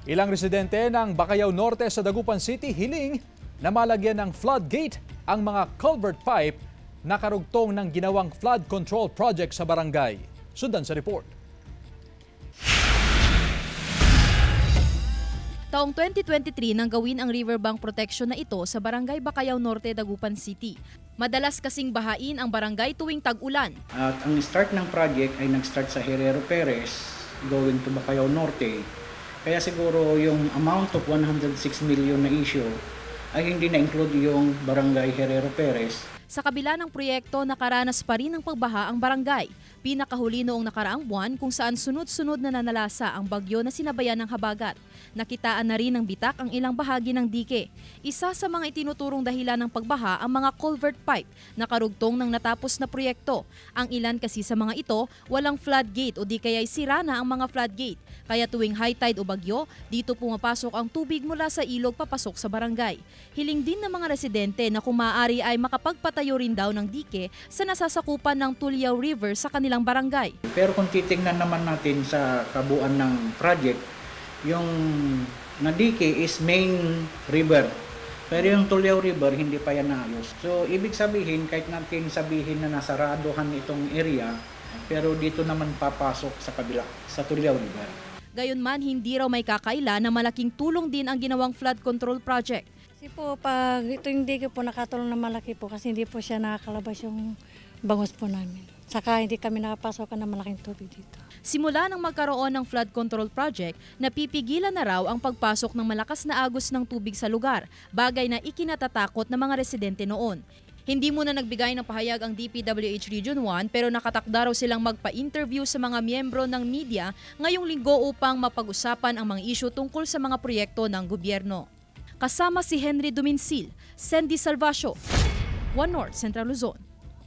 Ilang residente ng Bacayao Norte sa Dagupan City hiling na malagyan ng floodgate ang mga culvert pipe na karugtong ng ginawang flood control project sa barangay. Sundan sa report. Taong 2023 nang gawin ang riverbank protection na ito sa Barangay Bacayao Norte, Dagupan City. Madalas kasing bahain ang barangay tuwing tag-ulan. At ang start ng project ay nag-start sa Herrero Perez going to Bacayao Norte. Kaya siguro yung amount of 106 million na issue ay hindi na-include yung Barangay Herrero Perez. Sa kabila ng proyekto, nakaranas pa rin ng pagbaha ang barangay. Pinakahuli noong nakaraang buwan kung saan sunod-sunod na nanalasa ang bagyo na sinabayan ng habagat. Nakitaan na rin ng bitak ang ilang bahagi ng dike. Isa sa mga itinuturong dahilan ng pagbaha ang mga culvert pipe na karugtong ng natapos na proyekto. Ang ilan kasi sa mga ito, walang floodgate o di kaya'y sira na ang mga floodgate. Kaya tuwing high tide o bagyo, dito pumapasok ang tubig mula sa ilog papasok sa barangay. Hiling din ng mga residente na kung maaari ay makapagpatayo rin daw ng dike sa nasasakupan ng Tulyao River sa kanilang barangay. Pero kung titingnan naman natin sa kabuuan ng project, yung nadike is main river. Pero yung Tulyao River, hindi pa yan naayos. So, ibig sabihin, kahit natin sabihin na nasaradohan itong area, pero dito naman papasok sa kabila, sa Tulyao River. Gayunman, hindi raw may kakaila na malaking tulong din ang ginawang flood control project. Kasi po, pag ito hindi ko po nakatulong na malaki po kasi hindi po siya nakakalabas yung bangus po namin. Saka hindi kami nakapasokan ng malaking tubig dito. Simula nang magkaroon ng flood control project, napipigilan na raw ang pagpasok ng malakas na agos ng tubig sa lugar, bagay na ikinatatakot ng mga residente noon. Hindi muna nagbigay ng pahayag ang DPWH Region 1 pero nakatakda raw silang magpa-interview sa mga miyembro ng media ngayong linggo upang mapag-usapan ang mga isyu tungkol sa mga proyekto ng gobyerno. Kasama si Henry Duminsil, Sandy Salvacio, One North, Central Luzon.